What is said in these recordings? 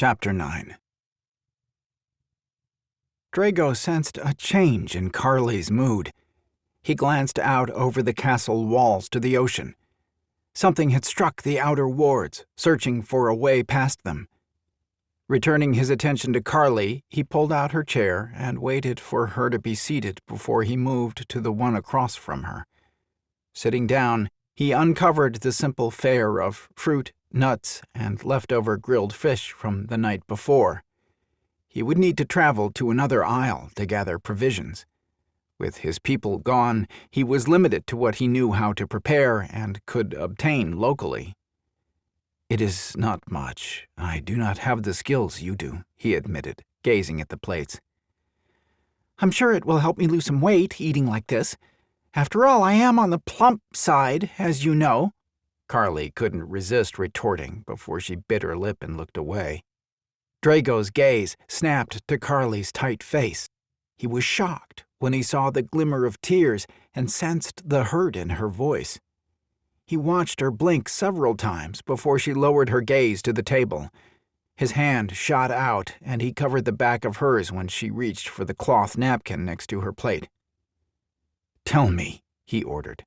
Chapter 9. Drago sensed a change in Carly's mood. He glanced out over the castle walls to the ocean. Something had struck the outer wards, searching for a way past them. Returning his attention to Carly, he pulled out her chair and waited for her to be seated before he moved to the one across from her. Sitting down, he uncovered the simple fare of fruit, nuts, and leftover grilled fish from the night before. He would need to travel to another isle to gather provisions. With his people gone, he was limited to what he knew how to prepare and could obtain locally. "It is not much. I do not have the skills you do," he admitted, gazing at the plates. "I'm sure it will help me lose some weight eating like this. After all, I am on the plump side, as you know." Carly couldn't resist retorting before she bit her lip and looked away. Drago's gaze snapped to Carly's tight face. He was shocked when he saw the glimmer of tears and sensed the hurt in her voice. He watched her blink several times before she lowered her gaze to the table. His hand shot out, and he covered the back of hers when she reached for the cloth napkin next to her plate. "Tell me," he ordered.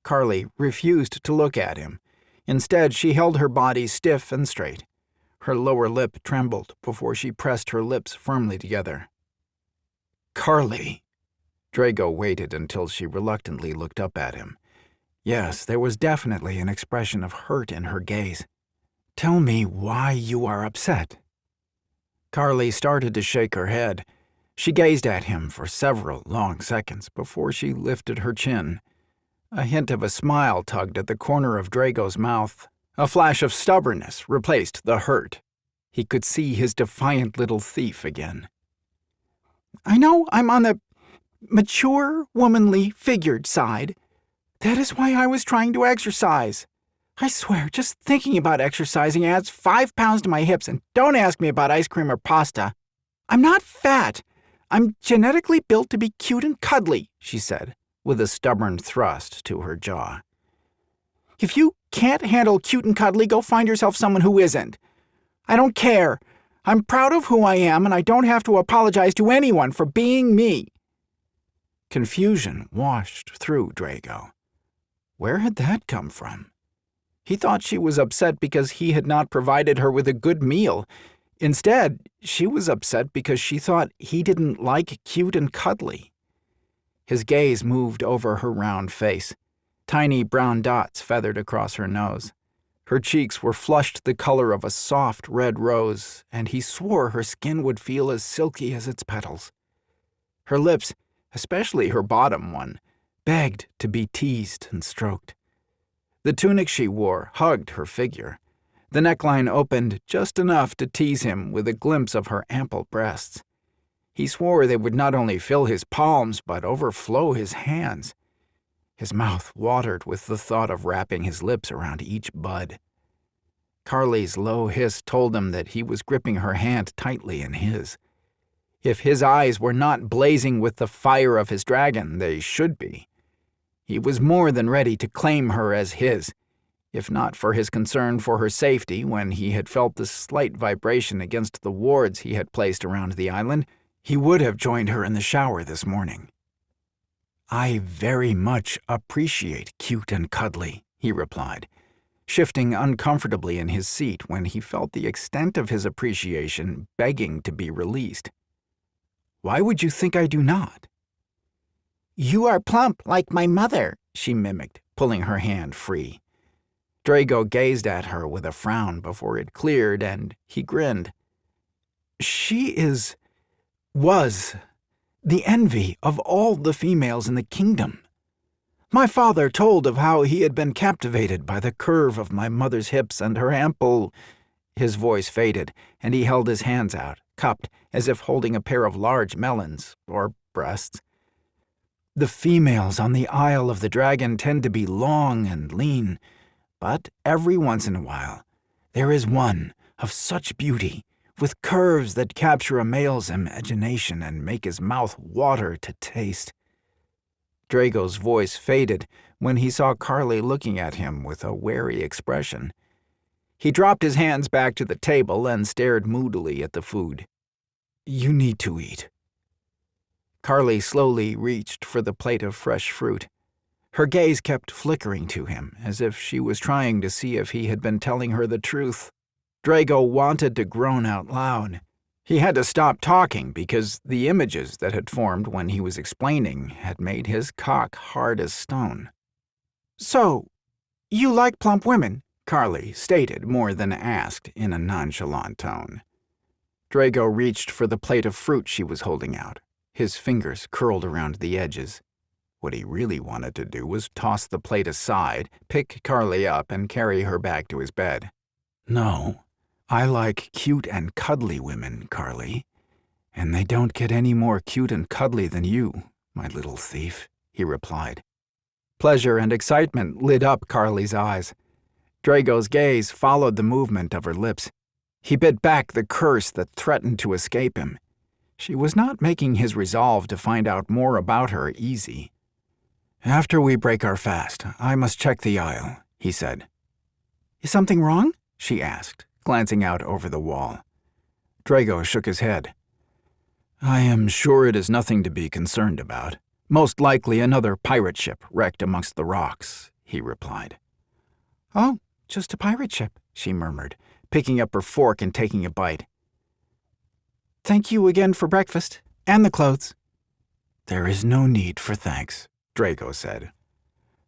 Carly refused to look at him. Instead, she held her body stiff and straight. Her lower lip trembled before she pressed her lips firmly together. "Carly." Drago waited until she reluctantly looked up at him. Yes, there was definitely an expression of hurt in her gaze. "Tell me why you are upset." Carly started to shake her head. She gazed at him for several long seconds before she lifted her chin. A hint of a smile tugged at the corner of Drago's mouth. A flash of stubbornness replaced the hurt. He could see his defiant little thief again. "I know I'm on the mature, womanly figured side. That is why I was trying to exercise. I swear, just thinking about exercising adds 5 pounds to my hips, and don't ask me about ice cream or pasta. I'm not fat. I'm genetically built to be cute and cuddly," she said, with a stubborn thrust to her jaw. "If you can't handle cute and cuddly, go find yourself someone who isn't. I don't care. I'm proud of who I am, and I don't have to apologize to anyone for being me." Confusion washed through Drago. Where had that come from? He thought she was upset because he had not provided her with a good meal. Instead, she was upset because she thought he didn't like cute and cuddly. His gaze moved over her round face. Tiny brown dots feathered across her nose. Her cheeks were flushed the color of a soft red rose, and he swore her skin would feel as silky as its petals. Her lips, especially her bottom one, begged to be teased and stroked. The tunic she wore hugged her figure. The neckline opened just enough to tease him with a glimpse of her ample breasts. He swore they would not only fill his palms but overflow his hands. His mouth watered with the thought of wrapping his lips around each bud. Carly's low hiss told him that he was gripping her hand tightly in his. If his eyes were not blazing with the fire of his dragon, they should be. He was more than ready to claim her as his, if not for his concern for her safety when he had felt the slight vibration against the wards he had placed around the island. He would have joined her in the shower this morning. "I very much appreciate cute and cuddly," he replied, shifting uncomfortably in his seat when he felt the extent of his appreciation begging to be released. "Why would you think I do not?" "You are plump like my mother," she mimicked, pulling her hand free. Drago gazed at her with a frown before it cleared, and he grinned. "She was the envy of all the females in the kingdom. My father told of how he had been captivated by the curve of my mother's hips and her ample—" His voice faded, and he held his hands out, cupped as if holding a pair of large melons, or breasts. "The females on the Isle of the Dragon tend to be long and lean, but every once in a while there is one of such beauty, with curves that capture a male's imagination and make his mouth water to taste." Drago's voice faded when he saw Carly looking at him with a wary expression. He dropped his hands back to the table and stared moodily at the food. "You need to eat." Carly slowly reached for the plate of fresh fruit. Her gaze kept flickering to him, as if she was trying to see if he had been telling her the truth. Drago wanted to groan out loud. He had to stop talking because the images that had formed when he was explaining had made his cock hard as stone. "So, you like plump women?" Carly stated more than asked in a nonchalant tone. Drago reached for the plate of fruit she was holding out. His fingers curled around the edges. What he really wanted to do was toss the plate aside, pick Carly up, and carry her back to his bed. "No, I like cute and cuddly women, Carly. And they don't get any more cute and cuddly than you, my little thief," he replied. Pleasure and excitement lit up Carly's eyes. Drago's gaze followed the movement of her lips. He bit back the curse that threatened to escape him. She was not making his resolve to find out more about her easy. "After we break our fast, I must check the aisle," he said. "Is something wrong?" she asked, glancing out over the wall. Drago shook his head. "I am sure it is nothing to be concerned about. Most likely another pirate ship wrecked amongst the rocks," he replied. "Oh, just a pirate ship," she murmured, picking up her fork and taking a bite. "Thank you again for breakfast, and the clothes." "There is no need for thanks," Drago said.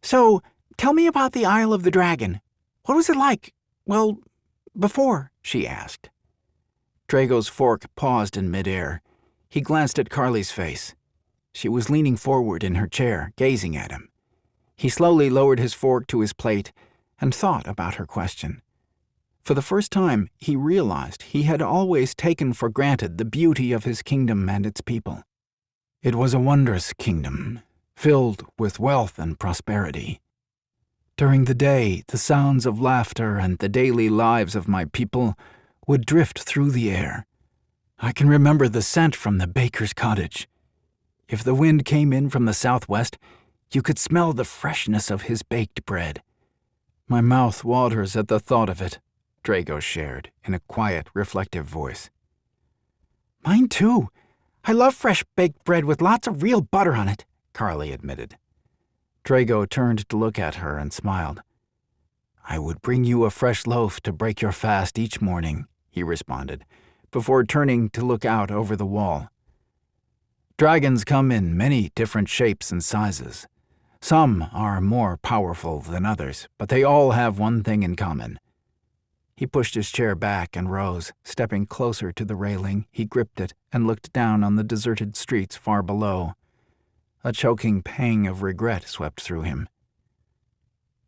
"So, tell me about the Isle of the Dragon. What was it like, well, before?" she asked. Drago's fork paused in midair. He glanced at Carly's face. She was leaning forward in her chair, gazing at him. He slowly lowered his fork to his plate and thought about her question. For the first time, he realized he had always taken for granted the beauty of his kingdom and its people. It was a wondrous kingdom, filled with wealth and prosperity. During the day, the sounds of laughter and the daily lives of my people would drift through the air. I can remember the scent from the baker's cottage. If the wind came in from the southwest, you could smell the freshness of his baked bread. My mouth waters at the thought of it, Drago shared in a quiet, reflective voice. "Mine too. I love fresh baked bread with lots of real butter on it," Carly admitted. Drago turned to look at her and smiled. "I would bring you a fresh loaf to break your fast each morning," he responded, before turning to look out over the wall. Dragons come in many different shapes and sizes. Some are more powerful than others, but they all have one thing in common. He pushed his chair back and rose. Stepping closer to the railing, he gripped it and looked down on the deserted streets far below. A choking pang of regret swept through him.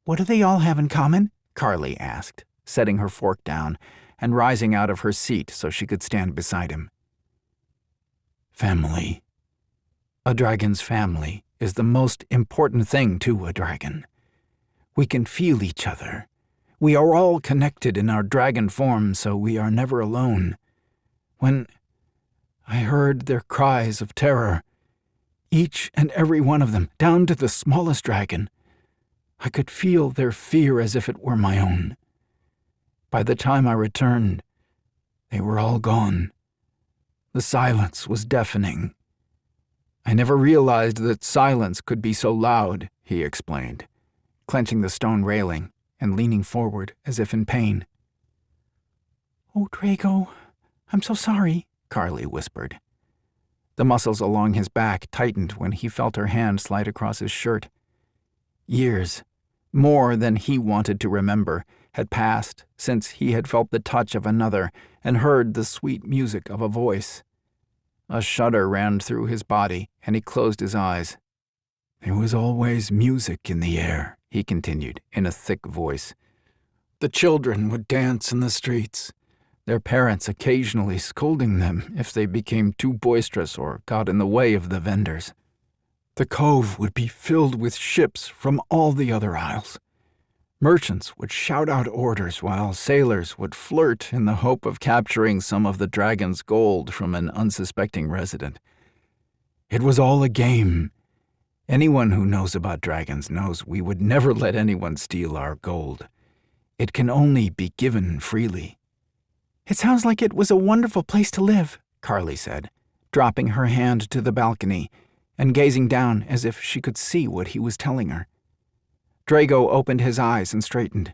"What do they all have in common?" Carly asked, setting her fork down and rising out of her seat so she could stand beside him. "Family. A dragon's family is the most important thing to a dragon. We can feel each other. We are all connected in our dragon form, so we are never alone. When I heard their cries of terror, each and every one of them, down to the smallest dragon, I could feel their fear as if it were my own. By the time I returned, they were all gone. The silence was deafening. I never realized that silence could be so loud," he explained, clenching the stone railing and leaning forward as if in pain. "Oh, Drago, I'm so sorry," Carly whispered. The muscles along his back tightened when he felt her hand slide across his shirt. Years, more than he wanted to remember, had passed since he had felt the touch of another and heard the sweet music of a voice. A shudder ran through his body, and he closed his eyes. "There was always music in the air," he continued in a thick voice. "The children would dance in the streets, their parents occasionally scolding them if they became too boisterous or got in the way of the vendors. The cove would be filled with ships from all the other isles. Merchants would shout out orders while sailors would flirt in the hope of capturing some of the dragon's gold from an unsuspecting resident. It was all a game. Anyone who knows about dragons knows we would never let anyone steal our gold. It can only be given freely." "It sounds like it was a wonderful place to live," Carly said, dropping her hand to the balcony and gazing down as if she could see what he was telling her. Drago opened his eyes and straightened.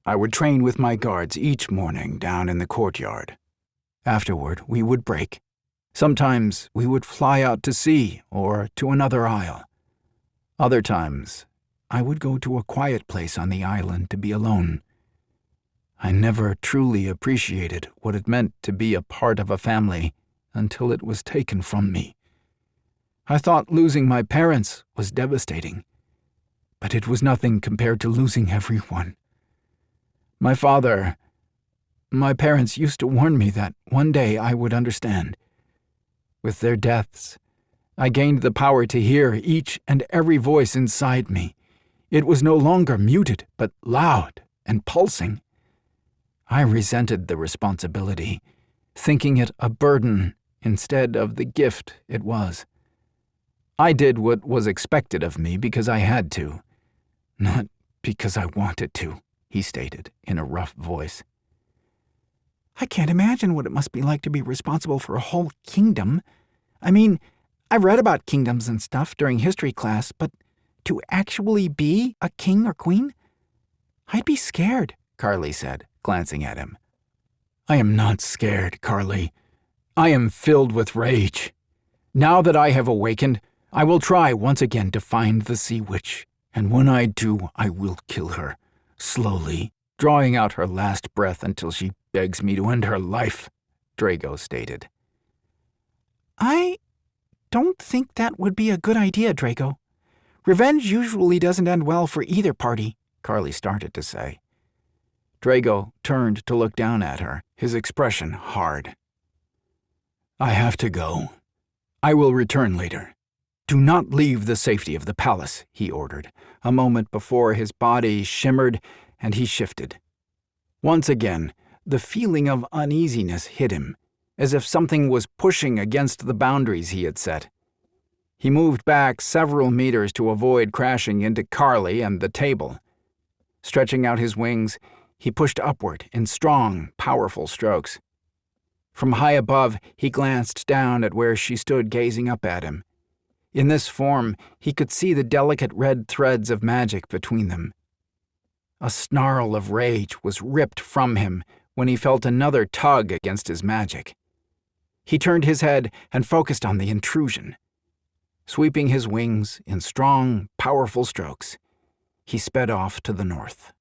"I would train with my guards each morning down in the courtyard. Afterward, we would break. Sometimes we would fly out to sea or to another isle. Other times, I would go to a quiet place on the island to be alone. I never truly appreciated what it meant to be a part of a family until it was taken from me. I thought losing my parents was devastating, but it was nothing compared to losing everyone. My parents used to warn me that one day I would understand. With their deaths, I gained the power to hear each and every voice inside me. It was no longer muted, but loud and pulsing. I resented the responsibility, thinking it a burden instead of the gift it was. I did what was expected of me because I had to, not because I wanted to," he stated in a rough voice. "I can't imagine what it must be like to be responsible for a whole kingdom. I mean, I've read about kingdoms and stuff during history class, but to actually be a king or queen? I'd be scared," Carly said, glancing at him. "I am not scared, Carly. I am filled with rage. Now that I have awakened, I will try once again to find the sea witch, and when I do, I will kill her, slowly, drawing out her last breath until she begs me to end her life," Drago stated. "I don't think that would be a good idea, Drago. Revenge usually doesn't end well for either party," Carly started to say. Drago turned to look down at her, his expression hard. "I have to go. I will return later. Do not leave the safety of the palace," he ordered, a moment before his body shimmered and he shifted. Once again, the feeling of uneasiness hit him, as if something was pushing against the boundaries he had set. He moved back several meters to avoid crashing into Carly and the table. Stretching out his wings, he pushed upward in strong, powerful strokes. From high above, he glanced down at where she stood gazing up at him. In this form, he could see the delicate red threads of magic between them. A snarl of rage was ripped from him when he felt another tug against his magic. He turned his head and focused on the intrusion. Sweeping his wings in strong, powerful strokes, he sped off to the north.